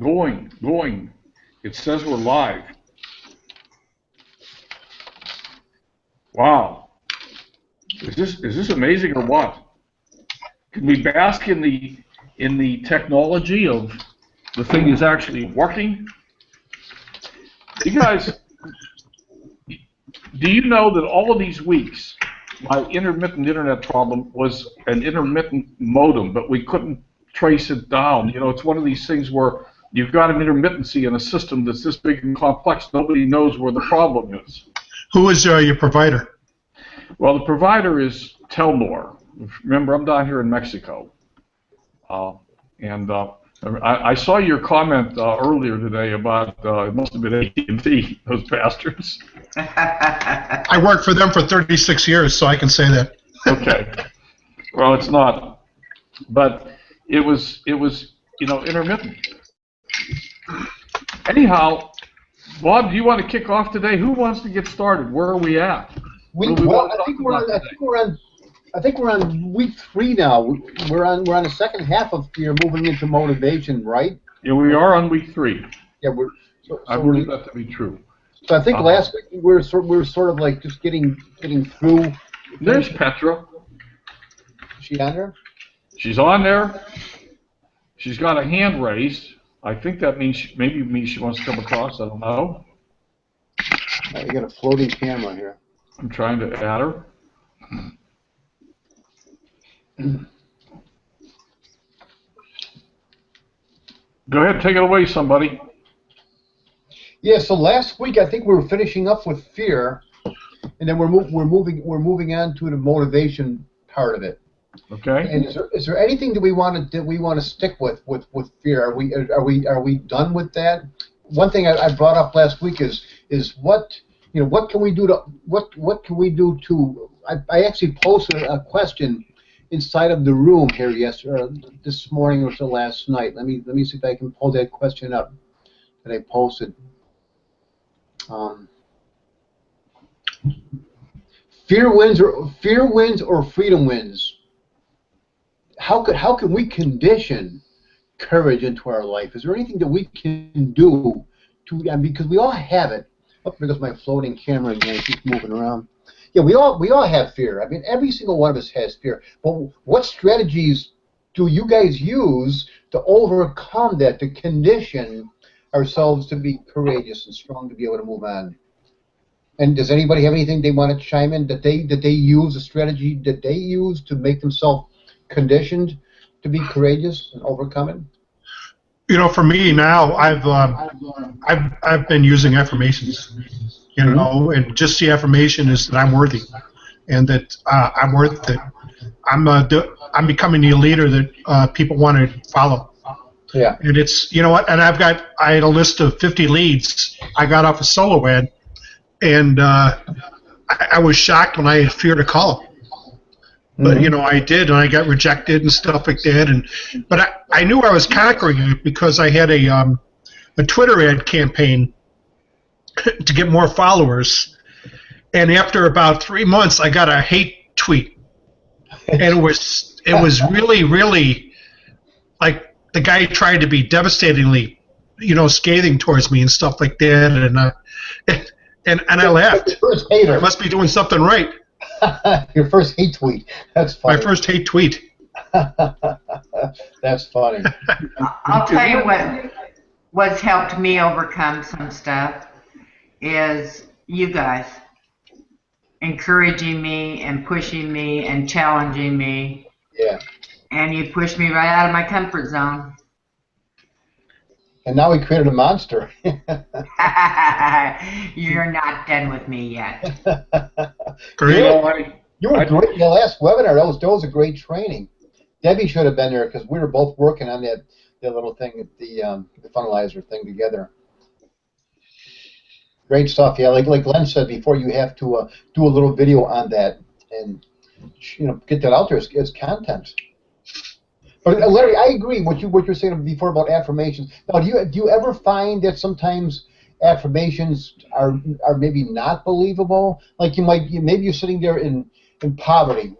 Going. It says we're live. Wow. Is this amazing or what? Can we bask in the technology of the thing is actually working? You guys, do you know that all of these weeks, my intermittent internet problem was an intermittent modem, but we couldn't trace it down. You know, it's one of these things where you've got an intermittency in a system that's this big and complex. Nobody knows where the problem is. Who is your provider? Well, the provider is Telnor. Remember, I'm down here in Mexico. I saw your comment earlier today about it must have been AT&T, those bastards. I worked for them for 36 years, so I can say that. Okay. Well, it's not. But it was intermittent. Anyhow, Bob, do you want to kick off today? Who wants to get started? Where are we at? I think we're on week 3 now. We're on the second half of fear, moving into motivation, right? Yeah, we are on week 3. Yeah, I believe that to be true. So I think last week we were sort of like just getting through. There's Petra. Is she on there? She's on there. She's got a hand raised. I think that means maybe she wants to come across. I don't know. You got a floating camera here. I'm trying to add her. Go ahead, take it away, somebody. Yeah. So last week I think we were finishing up with fear, and then we're moving on to the motivation part of it. Okay. And is there anything that we want to stick with fear? Are we done with that? One thing I brought up last week is what can we do to I actually posted a question inside of the room here this morning or so last night. Let me see if I can pull that question up that I posted. Fear wins or freedom wins? How can we condition courage into our life? Is there anything that we can do to? Because we all have it. Oh, there goes my floating camera again. It keeps moving around. Yeah, we all have fear. I mean, every single one of us has fear. But what strategies do you guys use to overcome that, to condition ourselves to be courageous and strong to be able to move on? And does anybody have anything they want to chime in that they use, a strategy that they use to make themselves conditioned to be courageous and overcome it? You know, for me now, I've been using affirmations. You know, and just the affirmation is that I'm worthy, and that I'm worth it. I'm becoming the leader that people want to follow. Yeah. And it's, you know what? And I had a list of 50 leads I got off a solo ad, and I was shocked when I had fear to call them. But you know, I did, and I got rejected and stuff like that. But I knew I was conquering it because I had a Twitter ad campaign to get more followers, and after about 3 months, I got a hate tweet, and it was really like the guy tried to be devastatingly, scathing towards me and stuff like that, and I laughed. Your first hater. I must be doing something right. Your first hate tweet. That's funny. My first hate tweet. That's funny. I'll tell you what's helped me overcome some stuff is you guys encouraging me and pushing me and challenging me. Yeah. And you pushed me right out of my comfort zone. And now we created a monster. You're not done with me yet. Great. You were great in the last webinar. That was a great training. Debbie should have been there because we were both working on that little thing, the funnelizer thing together. Great stuff. Yeah, like Glenn said before, you have to do a little video on that and get that out there as content. But Larry, I agree with what you're saying before about affirmations. Now, do you ever find that sometimes affirmations are maybe not believable? Like maybe you're sitting there in poverty,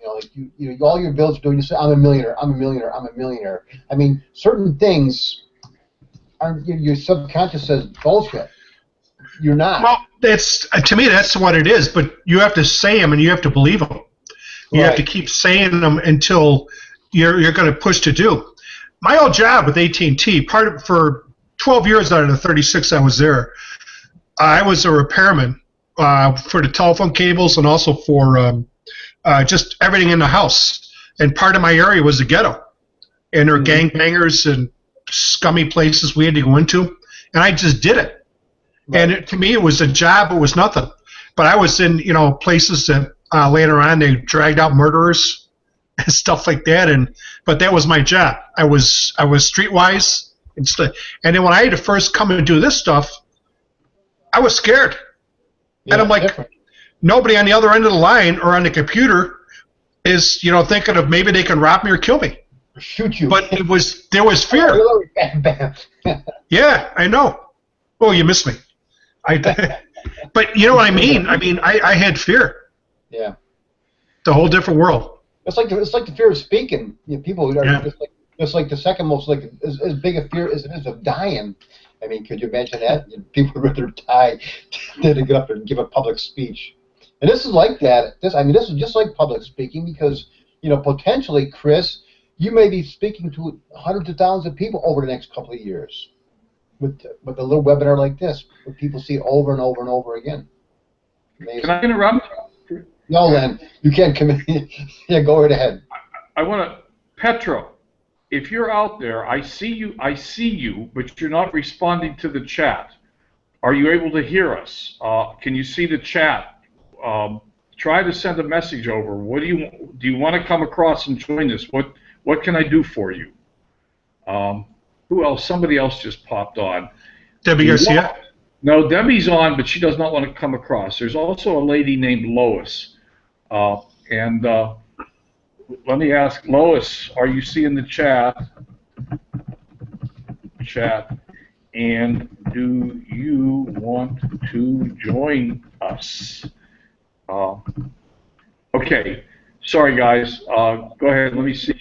like all your bills are doing. You say, I'm a millionaire, I'm a millionaire, I'm a millionaire. I mean, certain things your subconscious says bullshit. You're not. Well, that's to me that's what it is. But you have to say them and you have to believe them. You have to keep saying them until you're going to push to do. My old job with AT&T, for 12 years out of the 36 I was there, I was a repairman for the telephone cables and also for just everything in the house. And part of my area was the ghetto. And there were gangbangers and scummy places we had to go into. And I just did it. Right. And to me, it was a job. It was nothing. But I was in, places that later on they dragged out murderers and stuff like that. But that was my job. I was streetwise. And then when I had to first come and do this stuff, I was scared. Yeah, and I'm like, different. Nobody on the other end of the line or on the computer is, thinking of maybe they can rob me or kill me. Shoot you. But there was fear. Yeah, I know. Oh, you missed me. But you know what I mean? I had fear. Yeah. It's a whole different world. It's like the fear of speaking. People are just like the second most, as big a fear as it is of dying. Could you imagine that? People would rather die than to get up and give a public speech. And this is like that. This is just like public speaking because, potentially, Chris, you may be speaking to hundreds of thousands of people over the next couple of years with a little webinar like this, where people see it over and over and over again. Amazing. Can I interrupt? No, Len, you can't come in. Yeah, go right ahead. I want to, Petra, if you're out there, I see you, but you're not responding to the chat. Are you able to hear us? Can you see the chat? Try to send a message over. What do you want to come across and join us? What can I do for you? Who else? Somebody else just popped on. Debbie Garcia? No, Debbie's on, but she does not want to come across. There's also a lady named Lois. Let me ask Lois, are you seeing the chat? And do you want to join us? Okay. Sorry, guys. Go ahead. Let me see.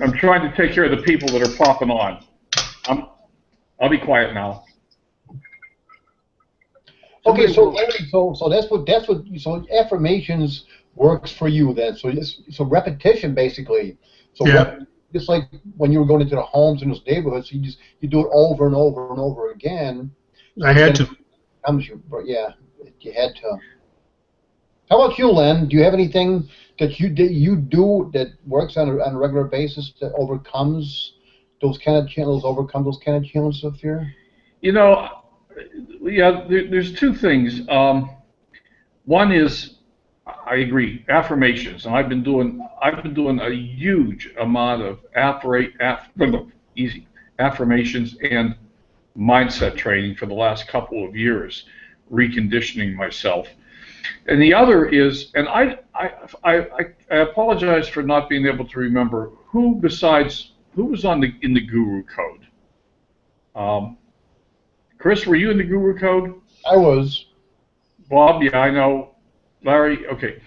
I'm trying to take care of the people that are popping on. I'll be quiet now. Okay, so affirmations works for you then. So repetition basically. So yeah. Just like when you were going into the homes in those neighborhoods, you do it over and over and over again. I had to. Yeah, you had to. How about you, Len? Do you have anything that you do that works on a regular basis that overcomes those kind of challenges of fear? Yeah, there's two things. One is, I agree, affirmations, and I've been doing a huge amount of affirmations and mindset training for the last couple of years, reconditioning myself. And the other is, and I apologize for not being able to remember who was in the Guru Code. Chris, were you in the Guru Code? I was. Bob, yeah, I know. Larry, okay.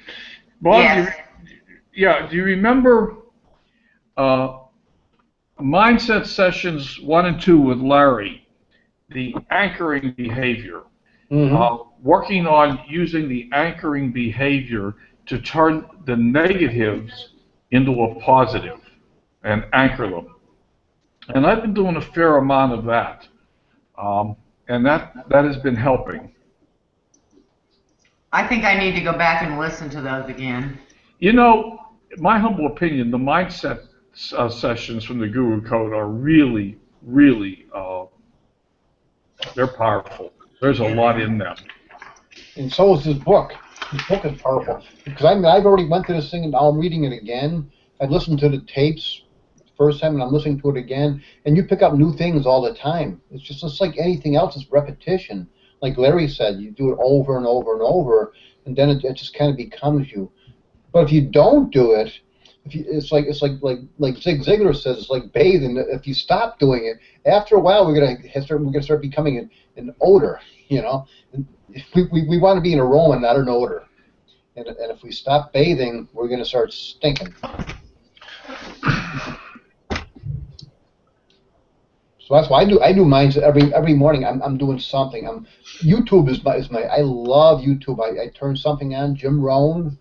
Bob, yes. Do you remember Mindset Sessions 1 and 2 with Larry, the anchoring behavior? Mm-hmm. Working on using the anchoring behavior to turn the negatives into a positive and anchor them. And I've been doing a fair amount of that. And that has been helping. I think I need to go back and listen to those again. My humble opinion, the mindset sessions from the Guru Code are really, really, they're powerful. There's a lot in them. And so is this book. This book is powerful. Because I've already went through this thing and now I'm reading it again. I listened to the tapes the first time and I'm listening to it again. And you pick up new things all the time. It's just like anything else, it's repetition. Like Larry said, you do it over and over and over, and then it just kind of becomes you. But if you don't do it, it's like Zig Ziglar says, it's like bathing. If you stop doing it, after a while we're gonna start becoming an odor. And we want to be an aroma, not an odor. And if we stop bathing, we're gonna start stinking. So that's why I do mine every morning. I'm doing something. YouTube is my I love YouTube. I turn something on. Jim Rohn,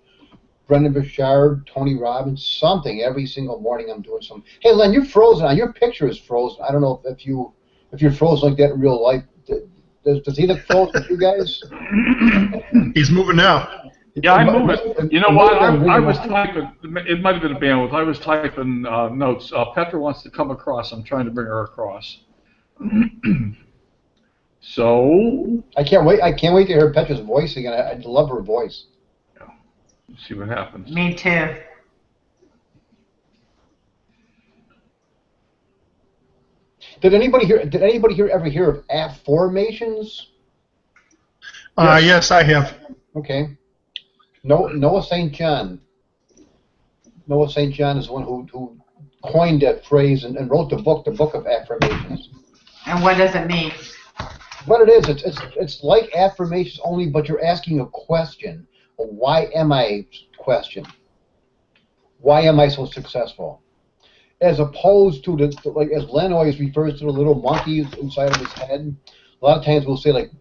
Brendan Burchard, Tony Robbins, something every single morning. I'm doing something. Hey, Len, you're frozen. Your picture is frozen. I don't know if you're frozen like that in real life. Does he look frozen with you guys? He's moving now. Yeah, I'm moving. You know what? I was typing. It might have been a bandwidth. I was typing notes. Petra wants to come across. I'm trying to bring her across. So. I can't wait. I can't wait to hear Petra's voice again. I love her voice. Yeah. Let's see what happens. Me too. Did anybody here ever hear of affirmations? Yes, I have. Okay. Noah St. John. Noah St. John is the one who coined that phrase and wrote the book of affirmations. And what does it mean? What it is, it's like affirmations only, but you're asking a question. A why am I question. Why am I so successful? As opposed to like as Len always refers to the little monkeys inside of his head. A lot of times we'll say like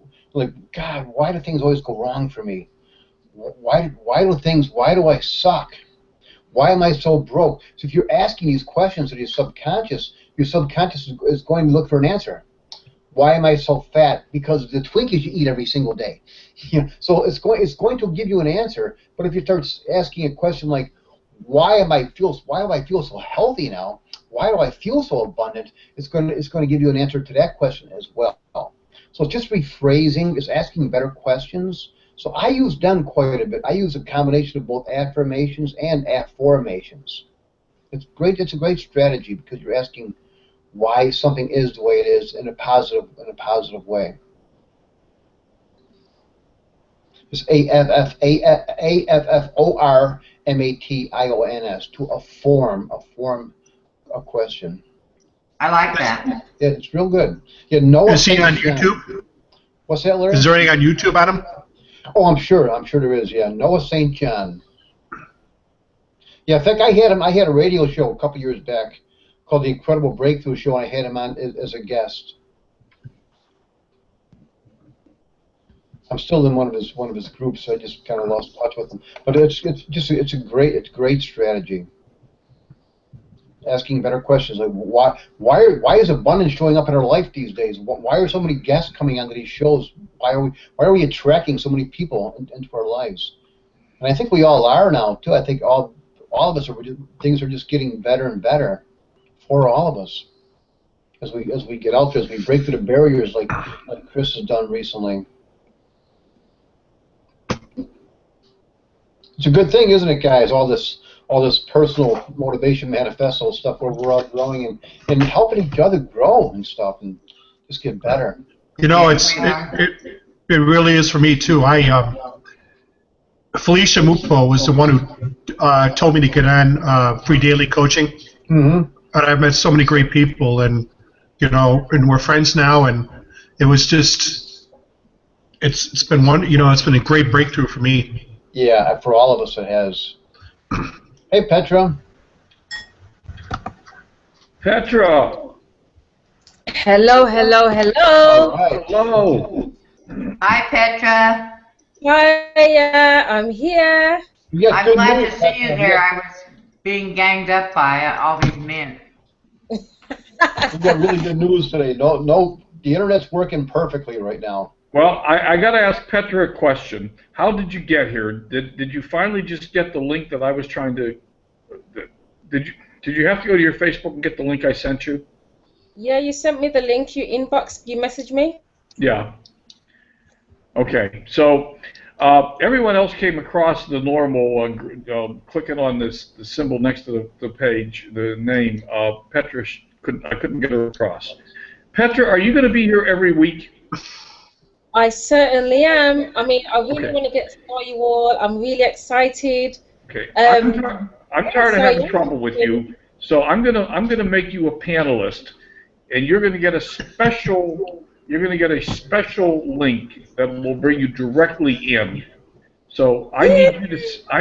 God, why do things always go wrong for me? Why do I suck? Why am I so broke? So if you're asking these questions to your subconscious is going to look for an answer. Why am I so fat? Because of the Twinkies you eat every single day. So it's going to give you an answer. But if you start asking a question like, why do I feel so healthy now? Why do I feel so abundant? It's going to give you an answer to that question as well. So it's just rephrasing, it's asking better questions. So I use them quite a bit. I use a combination of both affirmations and afformations. It's great. It's a great strategy because you're asking why something is the way it is in a positive way. It's AFFORMATIONS, to affirm a question. I like that. Yeah, it's real good. Yeah, Noah. Is he on YouTube? What's that, Larry? Is there anything on YouTube on him? Oh, I'm sure there is. Yeah, Noah St. John. Yeah, in fact, I had a radio show a couple years back called The Incredible Breakthrough Show, and I had him on as a guest. I'm still in one of his groups, so I just kind of lost touch with him. But it's a great strategy. Asking better questions like why is abundance showing up in our life these days? Why are so many guests coming onto these shows? Why are we attracting so many people into our lives? And I think we all are now too. I think all of us things are just getting better and better for all of us as we get out there, as we break through the barriers like Chris has done recently. It's a good thing, isn't it, guys? All this personal motivation manifesto stuff where we're all growing and helping each other grow and stuff and just get better. You know, it really is for me too. Felicia Mukpo was the one who told me to get on free daily coaching. Mm-hmm. And I've met so many great people, and and we're friends now. And it was just, it's been it's been a great breakthrough for me. Yeah, for all of us it has. Hey, Petra. Petra. Hello. All right. Hello. Hi, Petra. Hi, I'm here. I'm glad to see you there. I was being ganged up by all these men. We got really good news today. No, the internet's working perfectly right now. Well, I got to ask Petra a question. How did you get here? Did you finally just get the link that I was trying to? Did you have to go to your Facebook and get the link I sent you? Yeah, you sent me the link. You messaged me. Yeah. Okay. So everyone else came across the normal clicking on the symbol next to the page, the name. Petra I couldn't get her across. Petra, are you going to be here every week? I certainly am. I mean, I really want to get to know you all. I'm really excited. Okay. I'm tired of having trouble with you, so I'm gonna make you a panelist, and you're gonna get a special link that will bring you directly in. So I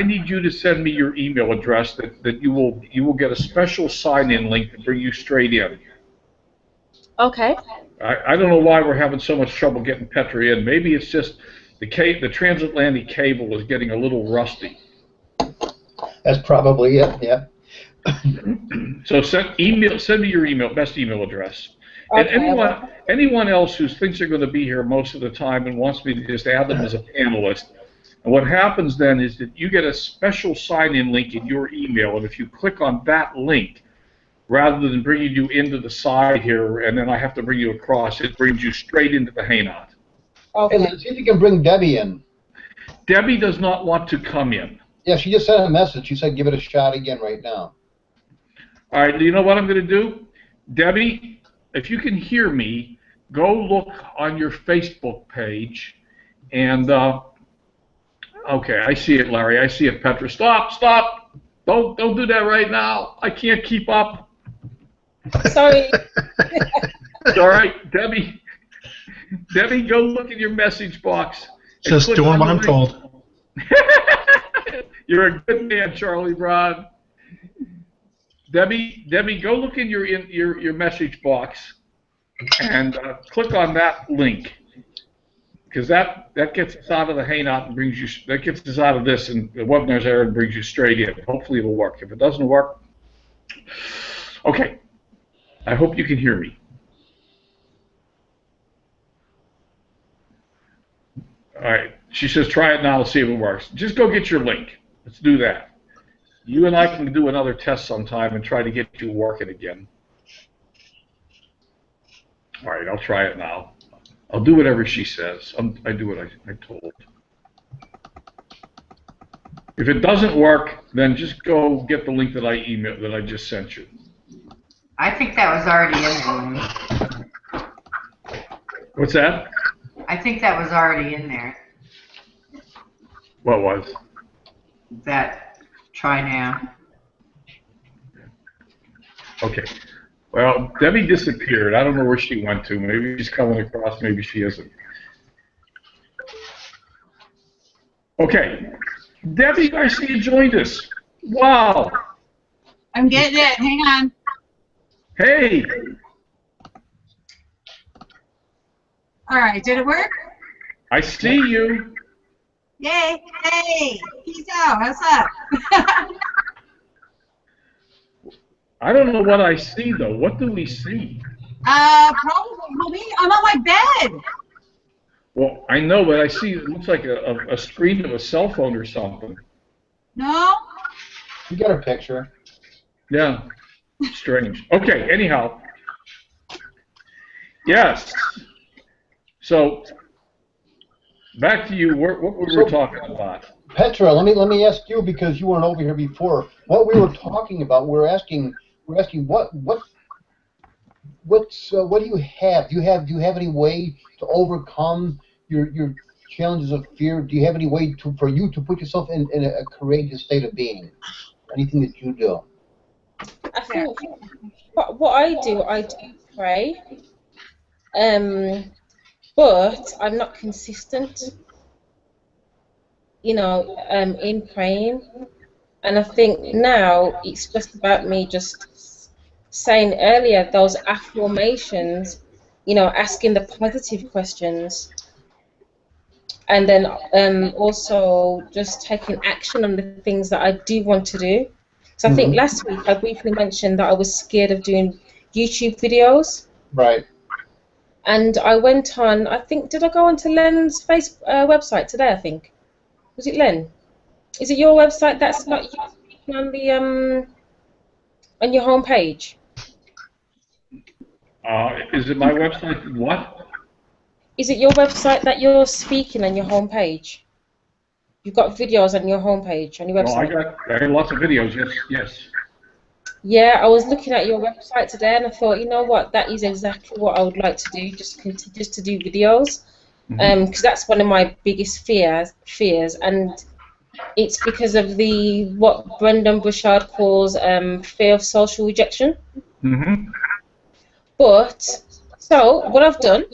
need you to send me your email address that you will get a special sign-in link to bring you straight in. Okay. I don't know why we're having so much trouble getting Petra in. Maybe it's just the transatlantic cable is getting a little rusty. That's probably it. Yeah. So send me your best email address. And Okay. anyone else who thinks they're going to be here most of the time and wants me to just add them as a panelist. And what happens then is that you get a special sign-in link in your email, and if you click on that link, rather than bringing you into the side here, and then I have to bring you across, it brings you straight into the Hangout. Okay. Hey, let's see if you can bring Debbie in. Debbie does not want to come in. Yeah, she just sent a message. She said give it a shot again right now. All right, you know what I'm going to do? Debbie, if you can hear me, go look on your Facebook page, and, okay, I see it, Larry. I see it, Petra. Stop! Don't do that right now. I can't keep up. Sorry. All right, Debbie, go look in your message box. Just doing what I'm told. You're a good man, Charlie Brown. Debbie, go look in your message box and click on that link, because that gets us out of the Hangout and gets us out of this, and the webinar's there and brings you straight in. Hopefully it'll work. If it doesn't work, okay. I hope you can hear me. All right. She says try it now to see if it works. Just go get your link. Let's do that. You and I can do another test sometime and try to get you working again. All right, I'll try it now. I'll do whatever she says. I do what I told. If it doesn't work, then just go get the link that I just sent you. I think that was already in there. What's that? I think that was already in there. What was? That try now. Okay. Well, Debbie disappeared. I don't know where she went to. Maybe she's coming across. Maybe she isn't. Okay. Debbie, I see you joined us. Wow. I'm getting it. Hang on. Hey. All right. Did it work? I see you. Yay. Hey. Peace out. What's up? I don't know what I see, though. What do we see? Probably. I'm on my bed. Well, I know, but I see it looks like a screen of a cell phone or something. No? You got a picture. Yeah. Strange. Okay, anyhow. Yes. So, back to you. What were we talking about? Petra, let me ask you, because you weren't over here before. What we were talking about, we're asking what do you have? Do you have any way to overcome your challenges of fear? Do you have any way for you to put yourself in a courageous state of being? Anything that you do? I think what I do pray, but I'm not consistent, in praying. And I think now it's just about me just saying earlier those affirmations, asking the positive questions, and then also just taking action on the things that I do want to do. So I think last week I briefly mentioned that I was scared of doing YouTube videos. Right. And I went on, I think, did I go onto Len's website today, I think? Was it Len? Is it your website that's not you speaking on the on your homepage? Is it my website? What? Is it your website that you're speaking on your homepage? You've got videos on your homepage, on your website. No, I got lots of videos. Yes. Yeah, I was looking at your website today, and I thought, you know what, that is exactly what I would like to do, just to do videos, because that's one of my biggest fears, and it's because of what Brendan Burchard calls fear of social rejection. But so what I've done,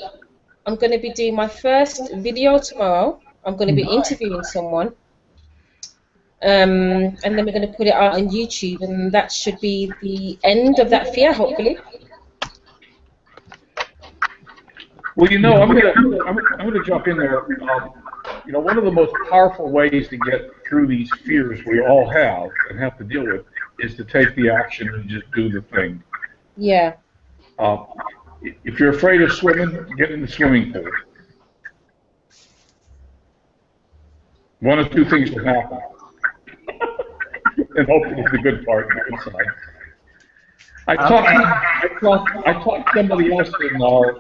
I'm going to be doing my first video tomorrow. I'm going to be interviewing someone. And then we're going to put it out on YouTube, and that should be the end of that fear, hopefully. Well, you know, I'm gonna jump in there. You know, one of the most powerful ways to get through these fears we all have and have to deal with is to take the action and just do the thing. Yeah. If you're afraid of swimming, get in the swimming pool. One of two things will happen, and hopefully the good part, the good side. I talked somebody else in our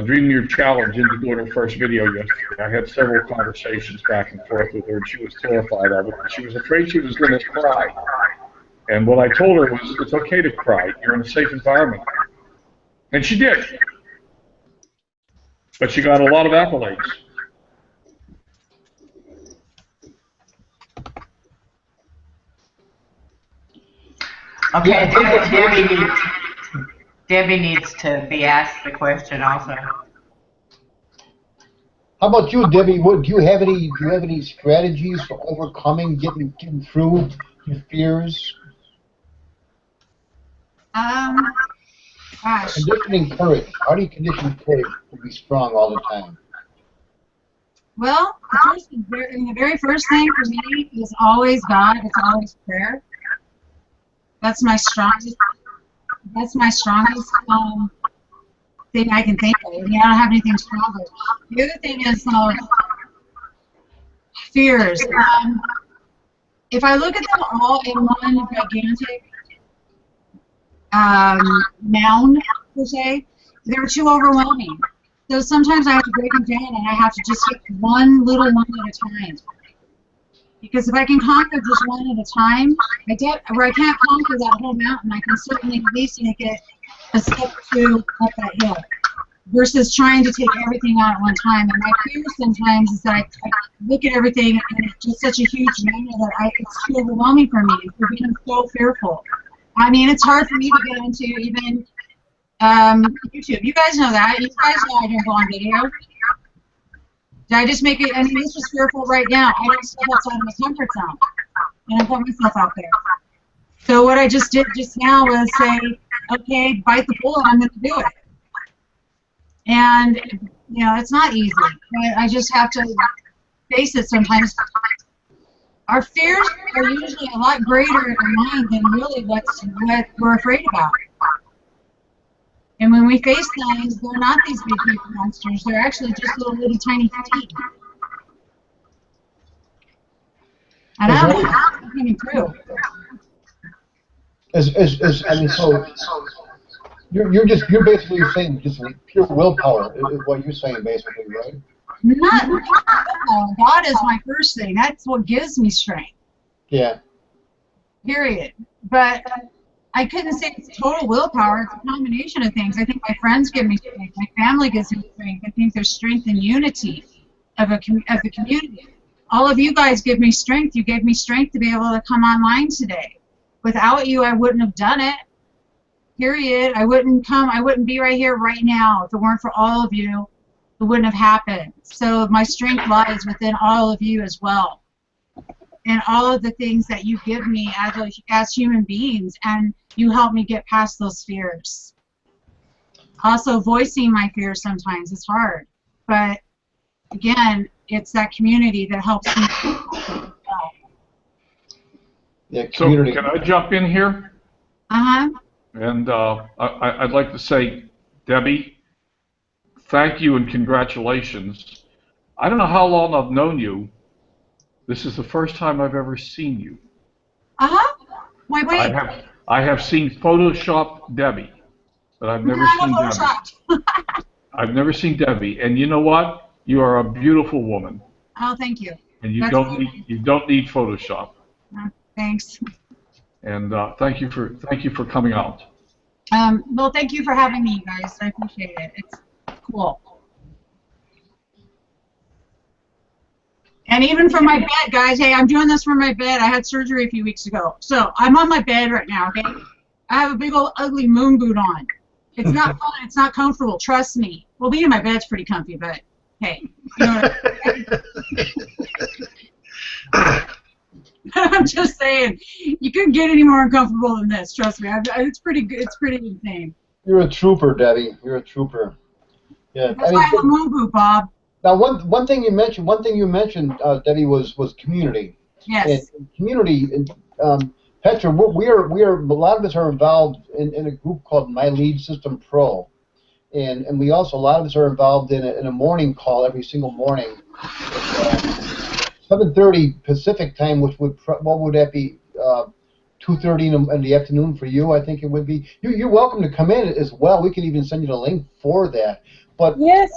Dream Your Challenge into doing her first video yesterday. I had several conversations back and forth with her, and she was terrified of it. She was afraid she was going to cry. And what I told her was, it's okay to cry. You're in a safe environment. And she did. But she got a lot of accolades. Okay, Debbie needs to be asked the question also. How about you, Debbie? Do you have any strategies for overcoming, getting through your fears? Gosh. Conditioning courage. How do you condition courage to be strong all the time? Well, the very first thing for me is always God. It's always prayer. That's my strongest. That's my strongest thing I can think of. I mean, I don't have anything stronger. The other thing is fears. If I look at them all in one gigantic noun, per se, they're too overwhelming. So sometimes I have to break them down and I have to just take one little one at a time. Because if I can conquer just one at a time, where I can't conquer that whole mountain, I can certainly at least make it a step or two up that hill. Versus trying to take everything on at one time. And my fear sometimes is that I look at everything and it's just such a huge number that it's too overwhelming for me. It becomes so fearful. I mean, it's hard for me to get into even YouTube. You guys know that. You guys know I don't go on video. Did I just make it? I mean, this is fearful right now. I don't step outside of my comfort zone. And I put myself out there. So what I just did just now was say, okay, bite the bullet, I'm going to do it. And, you know, it's not easy. I just have to face it sometimes. Our fears are usually a lot greater in our mind than really what we're afraid about. And when we face things, they're not these big, huge monsters. They're actually just little tiny feet. And I don't know how it's coming through. I mean, so you're basically saying just pure willpower is what you're saying, basically, right? Not willpower. God is my first thing. That's what gives me strength. Yeah. Period. But I couldn't say it's total willpower. It's a combination of things. I think my friends give me strength. My family gives me strength. I think there's strength and unity of the community. All of you guys give me strength. You gave me strength to be able to come online today. Without you, I wouldn't have done it. Period. I wouldn't be right here right now. If it weren't for all of you, it wouldn't have happened. So my strength lies within all of you as well. And all of the things that you give me as human beings, and you help me get past those fears. Also, voicing my fears sometimes is hard. But again, it's that community that helps me. Yeah, community. So can I jump in here? Uh-huh. And I'd like to say, Debbie, thank you and congratulations. I don't know how long I've known you. This is the first time I've ever seen you. Uh-huh. Wait. I have seen Photoshop Debbie, but I've never seen Debbie. I've never seen Debbie. And you know what? You are a beautiful woman. Oh, thank you. And you don't need Photoshop. Thanks. And thank you for coming out. Well, thank you for having me, guys. I appreciate it. It's cool. And even from my bed, guys, hey, I'm doing this from my bed. I had surgery a few weeks ago. So I'm on my bed right now, okay? I have a big old ugly moon boot on. It's not fun. It's not comfortable. Trust me. Well, being in my bed's pretty comfy, but hey. You know what I'm just saying, you couldn't get any more uncomfortable than this. Trust me. It's pretty good. It's pretty insane. You're a trooper, Debbie. You're a trooper. Yeah. That's why I'm a moo Bob. Now, one thing you mentioned, Debbie, was community. Yes. And community, Petra, we are a lot of us are involved in a group called My Lead System Pro, and we also a lot of us are involved in a morning call every single morning, 7:30 Pacific time, which would what would that be? 2:30 in the afternoon for you, I think it would be. You're welcome to come in as well. We can even send you the link for that. But yes,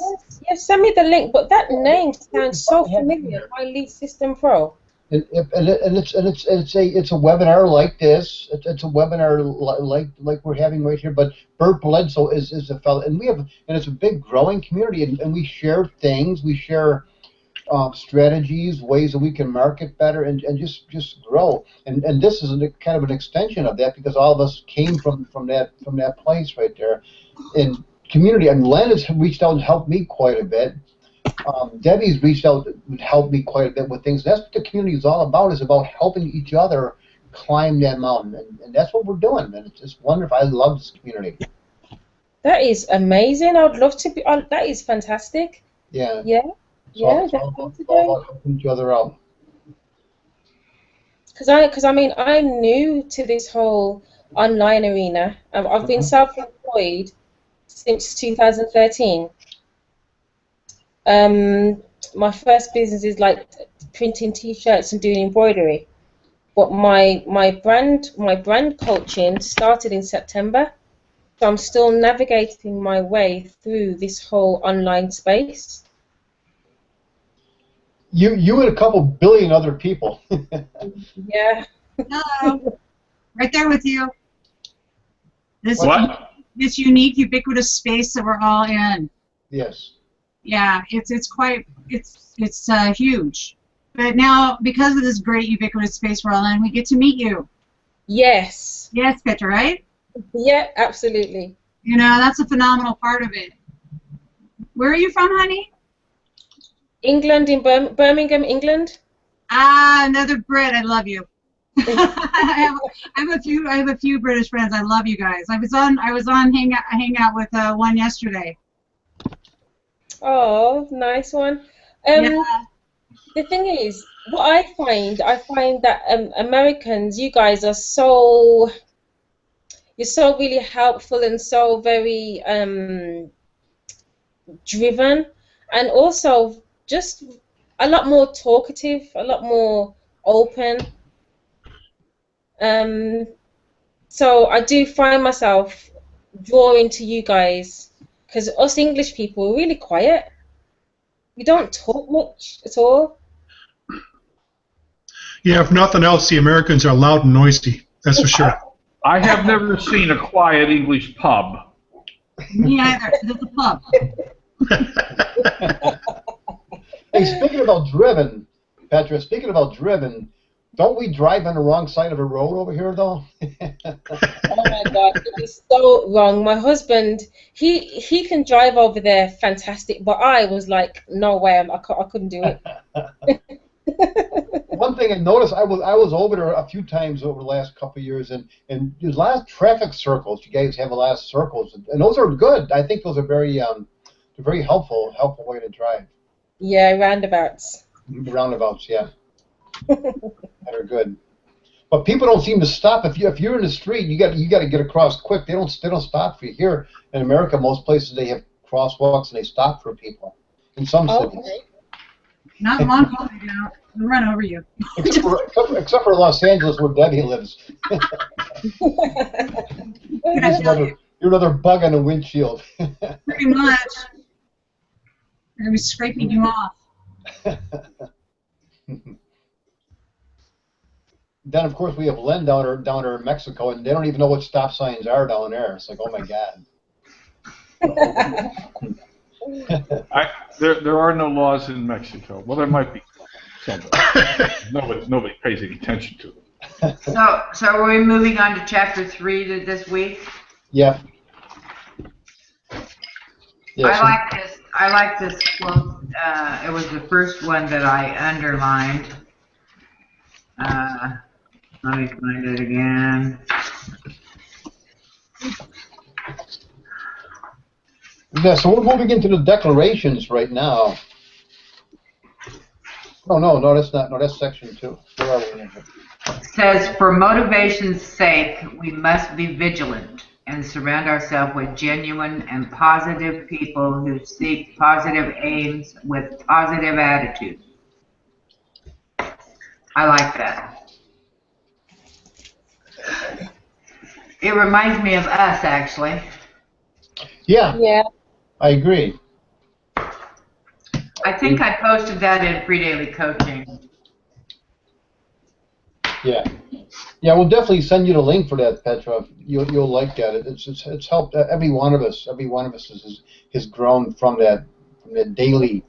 send me the link. But that name sounds so familiar. My Lead System Pro. And it's a webinar like this. It's a webinar like we're having right here. But Bert Bledsoe is a fellow, and it's a big growing community, and we share things. We share strategies, ways that we can market better, and just grow. And this is kind of an extension of that, because all of us came from that place right there. And community, and Len has reached out and helped me quite a bit. Debbie's reached out and helped me quite a bit with things. That's what the community is all about, is about helping each other climb that mountain. And that's what we're doing, and it's wonderful. I love this community. That is amazing. I would love to be. That is fantastic. Yeah. Yeah. Yeah. It's all about helping each other out. Because I mean, I'm new to this whole online arena. I've been self-employed since 2013. My first business is like printing T-shirts and doing embroidery, but my brand coaching started in September, so I'm still navigating my way through this whole online space. You and a couple billion other people. Yeah. Hello. Right there with you. What? This unique, ubiquitous space that we're all in. Yes. Yeah, it's huge. But now, because of this great ubiquitous space we're all in, we get to meet you. Yes. Yes, Petra, right? Yeah, absolutely. You know, that's a phenomenal part of it. Where are you from, honey? England, in Birmingham, England. Ah, another Brit. I love you. I have a few British friends. I love you guys. I was on hangout with one yesterday. Oh, nice one. Yeah. The thing is, what I find that Americans, you guys are so, you're so really helpful and so very driven, and also just a lot more talkative, a lot more open. So I do find myself drawing to you guys, because us English people are really quiet. We don't talk much at all. Yeah, if nothing else, the Americans are loud and noisy. That's for sure. I have never seen a quiet English pub. Me either. There's a pub. Hey, speaking about driven, Petra, don't we drive on the wrong side of a road over here, though? Oh my God, it is so wrong. My husband, he can drive over there fantastic, but I was like, no way, I couldn't do it. One thing I noticed, I was over there a few times over the last couple of years, and there's a lot of traffic circles. You guys have a lot of circles, and those are good. I think those are very helpful way to drive. Yeah, roundabouts. Roundabouts, yeah. That are good. But people don't seem to stop. If you're in the street, you got to get across quick. They don't stop for you. Here in America, most places they have crosswalks and they stop for people. In some cities. Not in Long Island, they don't. We'll run over you. except for Los Angeles, where Debbie lives. You're another bug on the windshield. Pretty much. They're going to be scraping you off. Then, of course, we have Len down there in Mexico, and they don't even know what stop signs are down there. It's like, oh, my God. There are no laws in Mexico. Well, there might be some. Nobody pays any attention to them. So are we moving on to chapter 3 this week? Yeah. Yes. I like this quote. It was the first one that I underlined. Let me find it again. Yeah, so we're moving into the declarations right now. Oh, no, that's not. No, that's section 2. Where are we? It says, for motivation's sake, we must be vigilant and surround ourselves with genuine and positive people who seek positive aims with positive attitudes. I like that. It reminds me of us, actually. Yeah, Yeah. I agree. I think I posted that in Free Daily Coaching. Yeah. Yeah, we'll definitely send you the link for that, Petra. You'll like that. It's helped every one of us. Every one of us has grown from that daily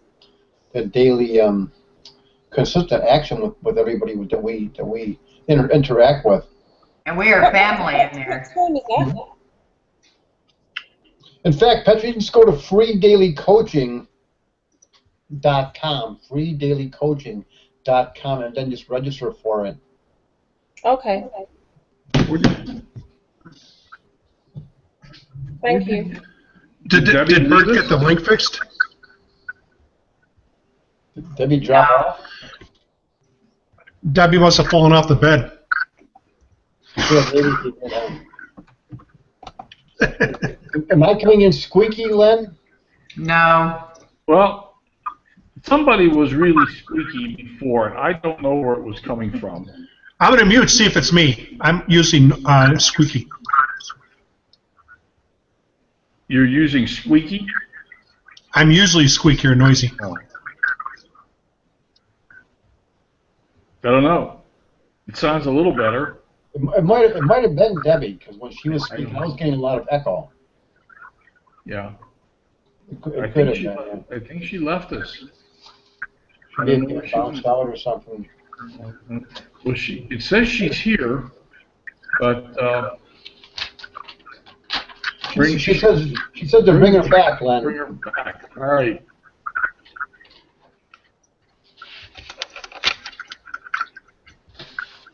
consistent action with everybody that we interact with. And we are family in there. What time is that? In fact, Petra, you can just go to freedailycoaching.com, freedailycoaching.com, and then just register for it. Okay. Thank you. Did Bert get the link fixed? Debbie drop off? Debbie must have fallen off the bed. Yeah, maybe she did. Am I coming in squeaky, Len? No. Well, somebody was really squeaky before, and I don't know where it was coming from. I'm going to mute, see if it's me. I'm using squeaky. You're using squeaky? I'm usually squeaky or noisy. Oh. I don't know. It sounds a little better. It might have been Debbie, because when she was speaking, I was getting a lot of echo. Yeah. It could have been, yeah. I think she left us. She didn't get bounced out or something. Well, it says she's here, but She says to bring her back, Len. bring her back. All right.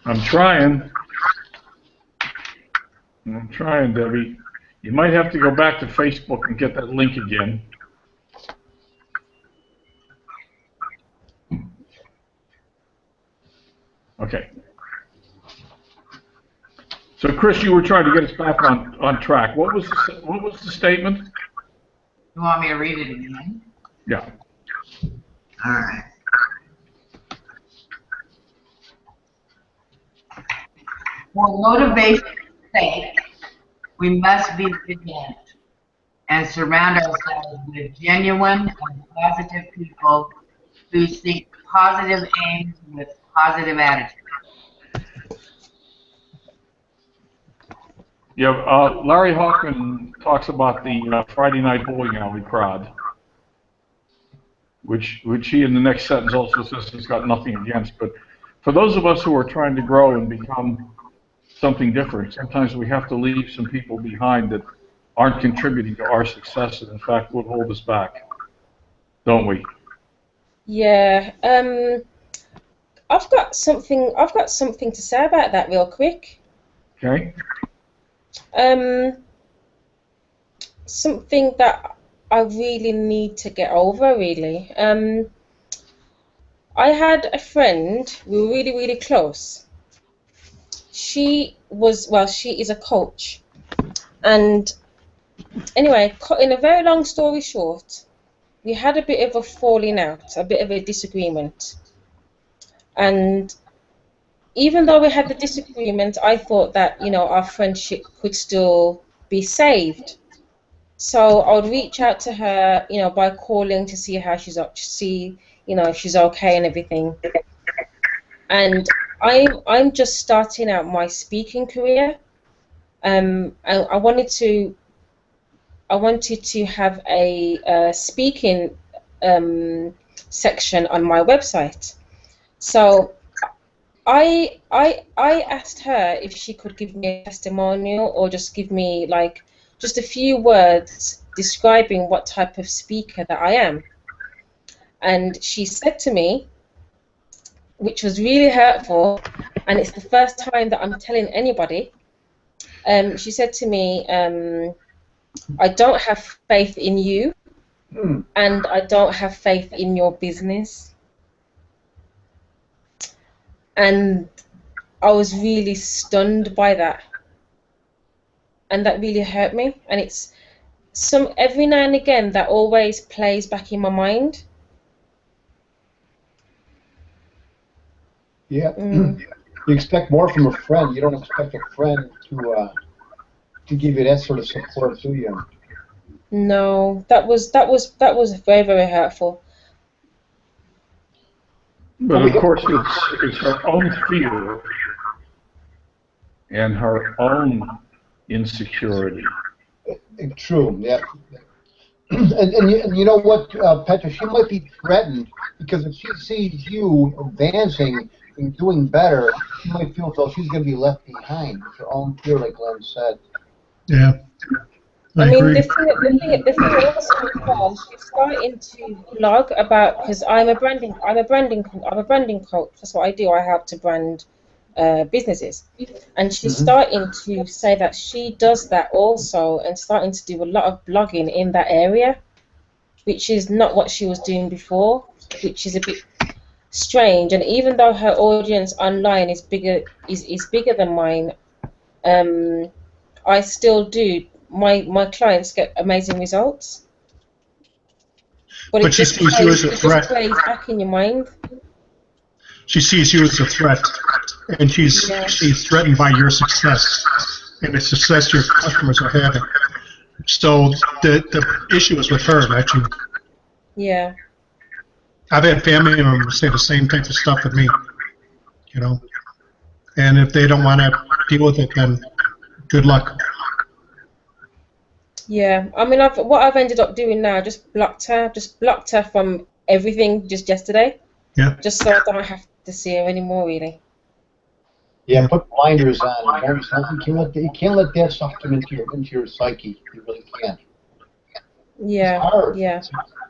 I'm trying, Debbie. You might have to go back to Facebook and get that link again. Okay. So, Chris, you were trying to get us back on track. What was the statement? You want me to read it again? Yeah. All right. For motivation's sake, we must be vigilant and surround ourselves with genuine and positive people who seek positive aims with positive attitudes. Yeah, Larry Hoffman talks about the Friday night bowling alley crowd, which he in the next sentence also says he's got nothing against. But for those of us who are trying to grow and become something different, sometimes we have to leave some people behind that aren't contributing to our success and in fact would hold us back, don't we? Yeah. I've got something to say about that real quick. Okay. Something that I really need to get over, really. I had a friend, we were really, really close. She is a coach. And anyway, in a very long story short, we had a bit of a falling out, a bit of a disagreement. And even though we had the disagreement, I thought that, our friendship could still be saved. So I would reach out to her, by calling to see how she's up, to see, if she's okay and everything. And I'm just starting out my speaking career. I wanted to have a speaking section on my website. So I asked her if she could give me a testimonial or just give me just a few words describing what type of speaker that I am. And she said to me, which was really hurtful, and it's the first time that I'm telling anybody, she said to me, I don't have faith in you, Hmm. and I don't have faith in your business. And I was really stunned by that, and that really hurt me. And it's every now and again that always plays back in my mind. Yeah. Mm. You expect more from a friend. You don't expect a friend to give you that sort of support, do you? No, that was very, very hurtful. But of course, it's her own fear and her own insecurity. True. Yeah. And you know what, Petra, she might be threatened because if she sees you advancing and doing better, she might feel as though she's going to be left behind. It's her own fear, like Glenn said. Yeah, I I mean, agree. the thing also as well, she's starting to blog about, because I'm a branding coach. That's what I do. I help to brand businesses, and she's Hmm. starting to say that she does that also, and starting to do a lot of blogging in that area, which is not what she was doing before, which is a bit strange. And even though her audience online is bigger than mine, um, I still do. My clients get amazing results, but But she sees you as a it just threat. plays back in your mind. She sees you as a threat, and Yeah, she's threatened by your success and the success your customers are having. So the issue is with her, not you. yeah, I've had family members say the same type of stuff with me, you know. And if they don't want to deal with it, then good luck. yeah. I mean, what I've ended up doing now, just blocked her from everything just yesterday, Yeah, just so I don't have to see her anymore, really. Yeah, put blinders on. You can't let that stuff come into your psyche. You really can't. It's Yeah, hard. yeah,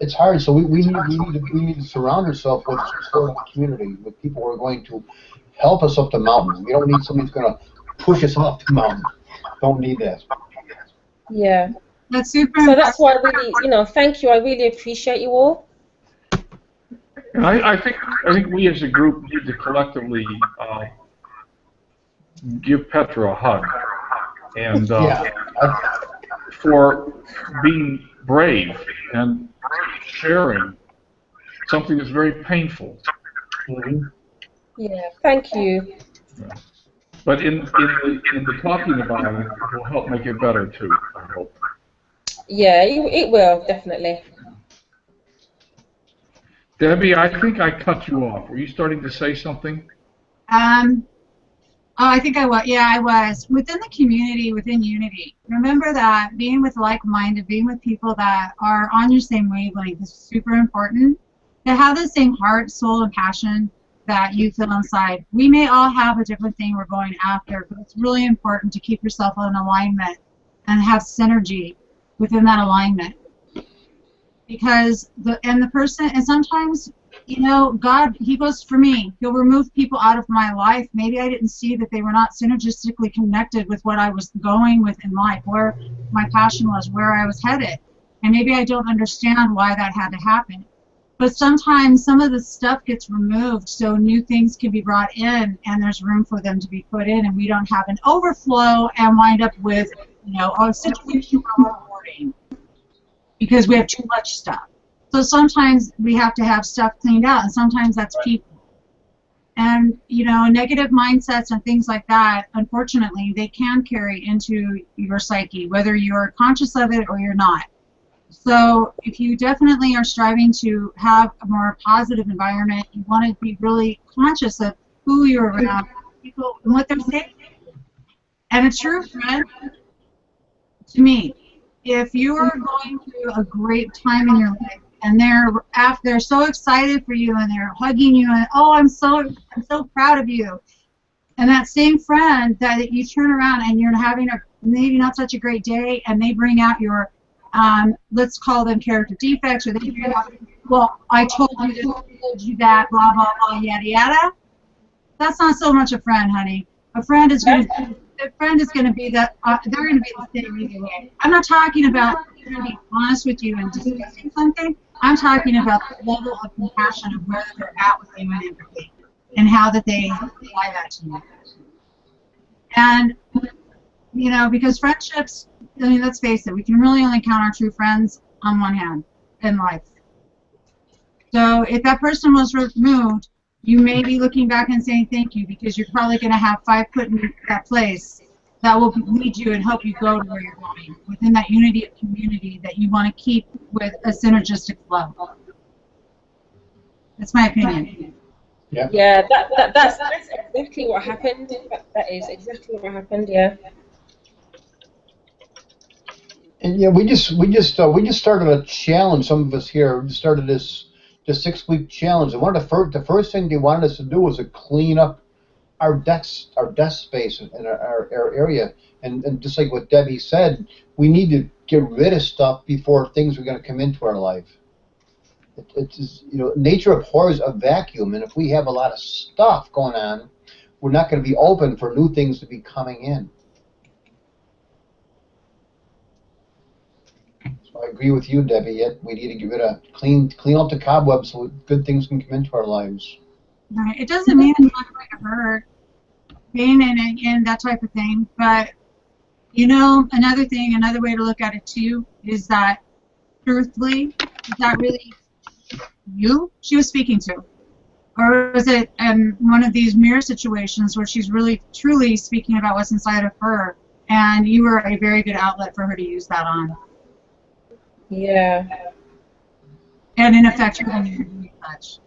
It's hard. So we need to surround ourselves with a supportive community, with people who are going to help us up the mountain. We don't need somebody who's going to push us off the mountain. Don't need that. yeah. That's super So important. that's why I really, thank you. I really appreciate you all. And I think we as a group need to collectively give Petra a hug, and Yeah. for being brave and sharing something that's very painful. Mhm. Yeah, thank you. But in the talking about it, will help make it better too, I hope. Yeah, it will definitely. Debbie, I think I cut you off. Were you starting to say something? Um, oh, I think I was. Yeah, I was. Within the community, within unity, remember that being with like-minded, being with people that are on your same wavelength is super important. To have the same heart, soul, and passion that you feel inside. We may all have a different thing we're going after, but it's really important to keep yourself in alignment and have synergy within that alignment. Because the person, and sometimes, God, he goes for me. He'll remove people out of my life. Maybe I didn't see that they were not synergistically connected with what I was going with in life, where my passion was, where I was headed. And maybe I don't understand why that had to happen. But sometimes some of the stuff gets removed so new things can be brought in and there's room for them to be put in, and we don't have an overflow and wind up with, a situation where we're hoarding because we have too much stuff. So sometimes we have to have stuff cleaned out, and sometimes that's people. And, negative mindsets and things like that, unfortunately, they can carry into your psyche, whether you're conscious of it or you're not. So if you definitely are striving to have a more positive environment, you want to be really conscious of who you're around, people, and what they're saying. And a true friend, to me, if you are going through a great time in your life and they're so excited for you and they're hugging you and, oh, I'm so proud of you, and that same friend that you turn around and you're having a maybe not such a great day and they bring out your let's call them character defects, or they bring out, well, I told you this, I told you that, blah blah blah, yada yada. That's not so much a friend, honey. A friend is going to a friend is going to be that they're going to be the same either way. I'm not talking about trying to be honest with you and discussing something. I'm talking about the level of compassion of where they're at with you and empathy, and how that they apply that to you. And you know, because friendships, I mean, let's face it, we can really only count our true friends on one hand in life. So if that person was removed, you may be looking back and saying thank you, because you're probably going to have 5 put in that place that will lead you and help you go to where you're going within that unity of community that you want to keep with a synergistic flow. That's my opinion. Yeah, that's exactly what happened. That is exactly what happened. Yeah. And yeah, we just started a challenge. Some of us here started this 6-week challenge. And one of the first thing they wanted us to do was to clean up our desk space in our area. And just like what Debbie said, we need to get rid of stuff before things are going to come into our life. It's you know, nature abhors a vacuum, and if we have a lot of stuff going on, we're not going to be open for new things to be coming in. So I agree with you, Debbie. We need to get rid of clean up the cobwebs so good things can come into our lives. Right. It doesn't mean it's not going to hurt being in that type of thing, but you know, another way to look at it too is that truthfully, is that really you she was speaking to, or is it one of these mirror situations where she's really truly speaking about what's inside of her, and you were a very good outlet for her to use that on? Yeah. And in effect, you're going to do such.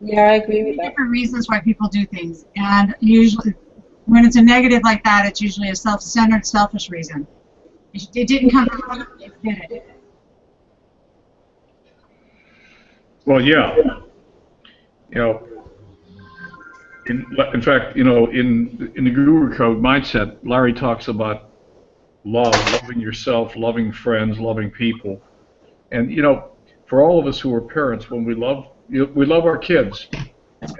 Yeah, I agree with that. Different reasons why people do things, and usually, when it's a negative like that, it's usually a self-centered, selfish reason. It didn't come from you, it did it. Well, yeah. You know, in fact, you know, in the Guru Code mindset, Larry talks about love, loving yourself, loving friends, loving people. And, you know, for all of us who are parents, when we love our kids,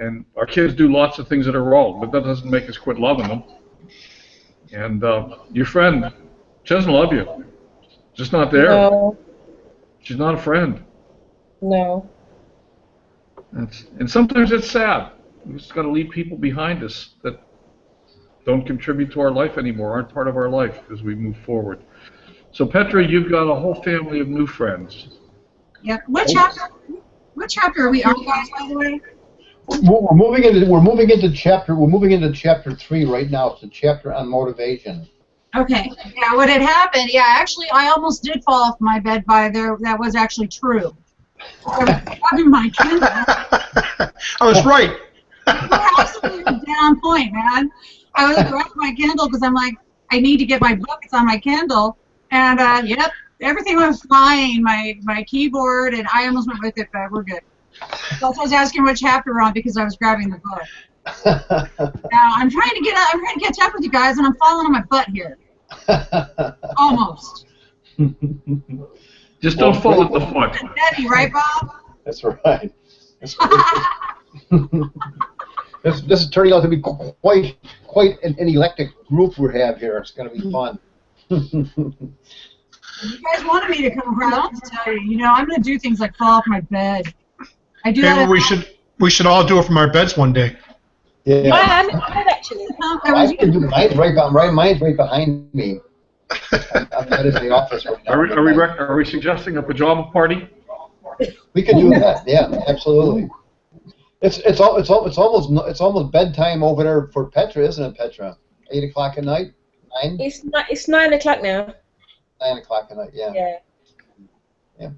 and our kids do lots of things that are wrong, but that doesn't make us quit loving them. And your friend, she doesn't love you. Just not there. No. She's not a friend. No. And sometimes it's sad. We just got to leave people behind us that don't contribute to our life anymore, aren't part of our life as we move forward. So Petra, you've got a whole family of new friends. Yep. What chapter are we on, guys, by the way? We're moving into chapter 3 right now. It's a chapter on motivation. Okay. Yeah, what had happened, yeah, actually, I almost did fall off my bed by there. That was actually true. I was grabbing my Kindle. I was right. You're absolutely down point, man. I was grabbing my Kindle because I'm like, I need to get my books on my Kindle. And, yep, everything was fine, my keyboard, and I almost went with it, but we're good. So I was asking what chapter we're on because I was grabbing the book. Now, I'm trying to catch up with you guys, and I'm falling on my butt here. Almost. Just don't fall at the foot. Debbie, right, Bob? That's right. This is turning out to be quite an eclectic group we have here. It's going to be fun. You guys wanted me to come around to tell you. You know, I'm going to do things like fall off my bed. I do that. Maybe we should all do it from our beds one day. Yeah. I'm actually. I can do mine's right behind me. I'm not in the office right now. Are we suggesting a pajama party? We could do that. Yeah, absolutely. It's almost bedtime over there for Petra, isn't it, Petra? 8 o'clock at night. 9. It's 9 o'clock now. 9 o'clock at night. Yeah. Yeah. Yeah. Do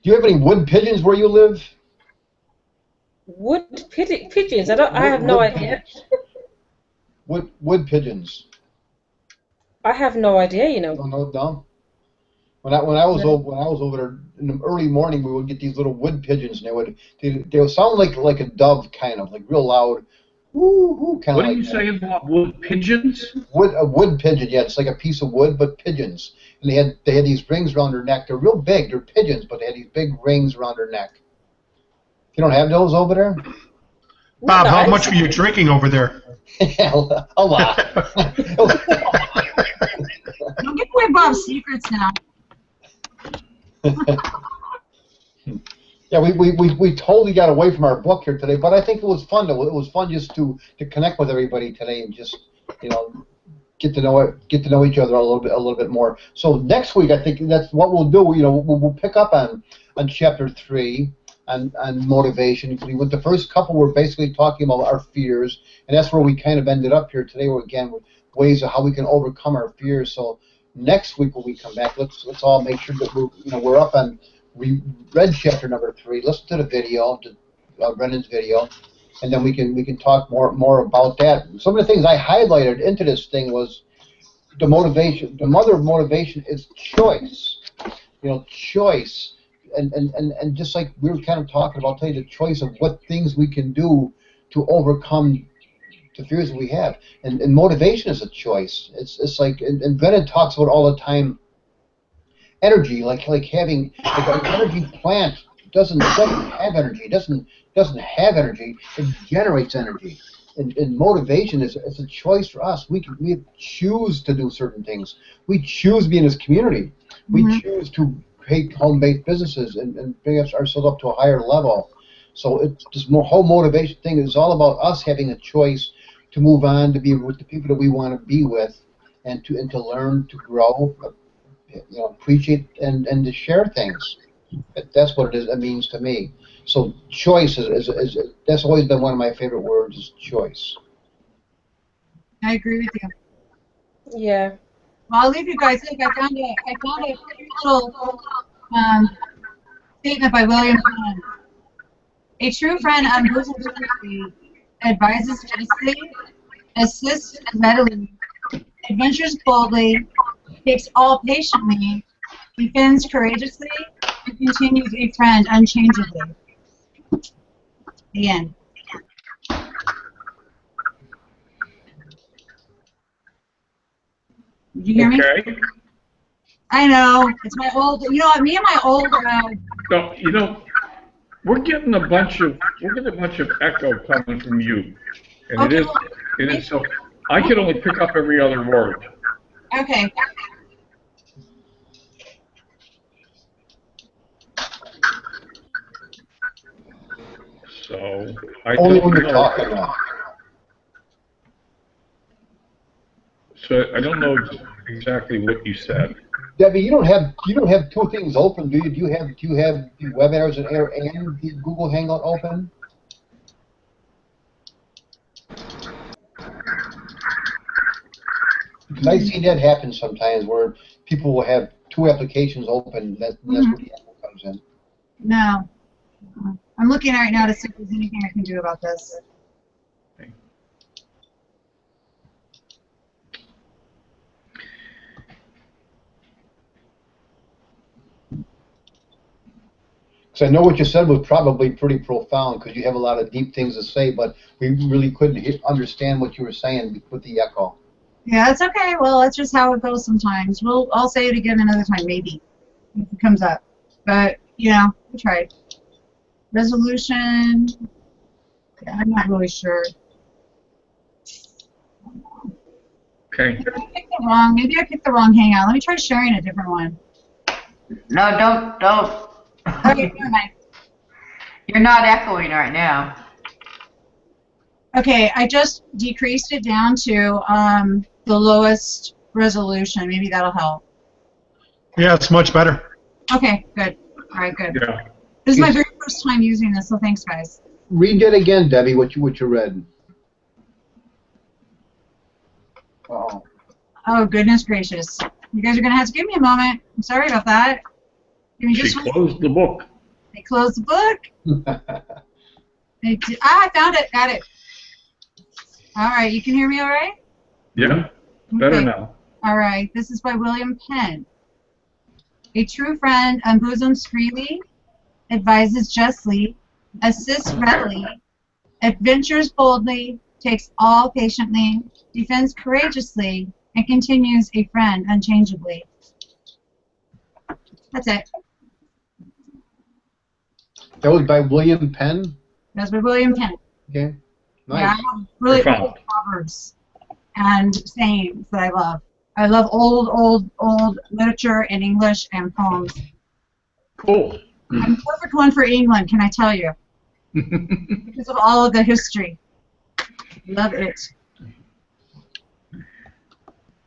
you have any wood pigeons where you live? Wood pigeons? I have no idea. Wood pigeons. I have no idea, you know. No. When I was over there in the early morning, we would get these little wood pigeons, and they would sound like a dove, kind of like real loud. Woo, kind of. What are you saying about wood pigeons? A wood pigeon, yeah, it's like a piece of wood, but pigeons. And they had these rings around their neck. They're real big. They're pigeons, but they had these big rings around their neck. You don't have those over there? Bob, how Nice. much were you drinking over there? A lot. Don't give away Bob's secrets now. Yeah, we totally got away from our book here today, but I think it was fun. It was fun just to connect with everybody today and just get to know each other a little bit more. So next week, I think that's what we'll do. We'll pick up on chapter 3 on motivation. With the first couple, we're basically talking about our fears, and that's where we kind of ended up here today. Where again, ways of how we can overcome our fears. So next week when we come back, let's all make sure that we're up on. We read chapter number 3. Listen to the video, to Brennan's video, and then we can talk more about that. Some of the things I highlighted into this thing was the motivation. The mother of motivation is choice. Choice, and just like we were kind of talking about today, the choice of what things we can do to overcome the fears that we have. And motivation is a choice. It's like, and Brennan talks about all the time. Energy, like having an energy plant doesn't have energy. Doesn't have energy. It generates energy. And motivation is a choice for us. We choose to do certain things. We choose to be in this community. We choose to create home-based businesses and bring ourselves up to a higher level. So this whole motivation thing is all about us having a choice to move on, to be with the people that we want to be with, and to learn, to grow. Appreciate and to share things. That's what it means to me. So choice is that's always been one of my favorite words, is choice. I agree with you. Yeah. Well, I'll leave you guys. Look, I found a cute little statement by William Penn. A true friend unbosoms quickly, advises justly, assists readily, adventures boldly, takes all patiently, defends courageously, and continues a friend unchangeably. The end. Did you hear me? Okay. I know. It's my old. You know what? Me and my old. No, we're getting a bunch of echo coming from you, and Okay, it is so. I can only pick up every other word. Okay. So I Only don't when you're know. talking about. So I don't know exactly what you said. Debbie, you don't have two things open, do you? Do you have the webinars and air and the Google Hangout open? Because I've seen that happen sometimes where people will have 2 applications open. That's where the echo comes in. No. I'm looking right now to see if there's anything I can do about this. Okay. Because I know what you said was probably pretty profound because you have a lot of deep things to say, but we really couldn't understand what you were saying with the echo. Yeah, it's okay. Well, that's just how it goes sometimes. I'll say it again another time, maybe, if it comes up. But, we tried. Resolution. Yeah, I'm not really sure. Okay. Maybe I picked the wrong hangout. Let me try sharing a different one. No, don't. Okay, never mind. You're not echoing right now. Okay, I just decreased it down to the lowest resolution. Maybe that'll help. Yeah, it's much better. Okay, good. All right, good. Yeah. This is my very first time using this, so thanks, guys. Read that again, Debbie. What you read. Uh-oh. Oh, goodness gracious. You guys are going to have to give me a moment. I'm sorry about that. Give me She just closed the book. I closed the book. I found it. Got it. All right. You can hear me all right? Yeah. Better Okay. now. All right. This is by William Penn. A true friend unbosoms freely, advises justly, assists readily, adventures boldly, takes all patiently, defends courageously, and continues a friend unchangeably. That's it. That was by William Penn? That's by William Penn. Okay. Nice. Yeah, I have really Profound. old proverbs and sayings that I love. I love old literature in English and poems. Cool. I'm a perfect one for England, can I tell you? Because of all of the history. Love it.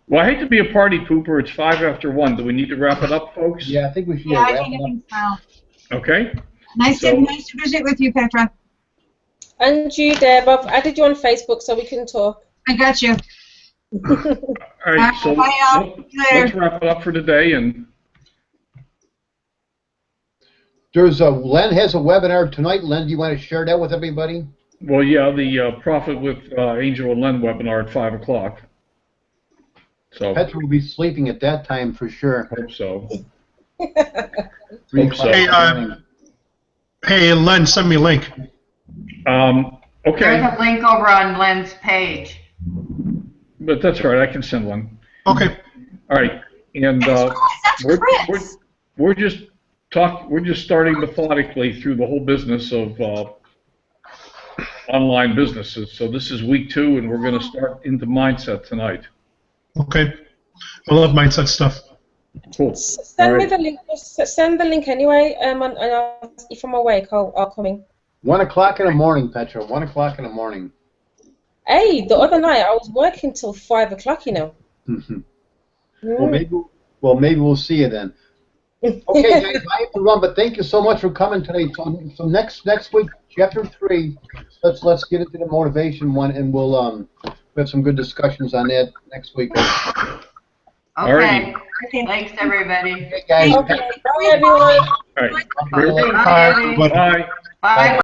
Well, I hate to be a party pooper. It's 1:05. Do we need to wrap it up, folks? Yeah, I think we should Yeah, I wrap think it I up. think so. Okay. Nice So- to visit with you, Petra. And you, Deb, I've added you on Facebook so we can talk. I got you. All right. So Bye, y'all. See you later. let's wrap it up for today. And There's Len has a webinar tonight. Len, do you want to share that with everybody? well, yeah, the Profit with Angel and Len webinar at 5:00. So Petra will be sleeping at that time for sure. hope so. 3 Hope so. o'clock in the morning. Hey, Len, send me a link. Okay, There's a link over on Len's page. but that's all right. I can send one. Okay. All right, and That's Chris. we're just starting methodically through the whole business of online businesses. So this is week 2, and we're going to start into mindset tonight. Okay. I love mindset stuff. Cool. Send me Alright. the link. Just send the link anyway. And I'll, if I'm awake, I'll come in. 1 o'clock in the morning, Petra. 1 o'clock in the morning. Hey, the other night I was working till 5:00. You know. Well, maybe we'll see you then. Okay, guys, I have to run, but thank you so much for coming today. So next week, chapter 3, let's get into the motivation one, and we'll we have some good discussions on that next week. Okay. Alrighty. Thanks, everybody. Okay, guys. Okay. Bye, everyone. All right. Bye. Bye. Bye.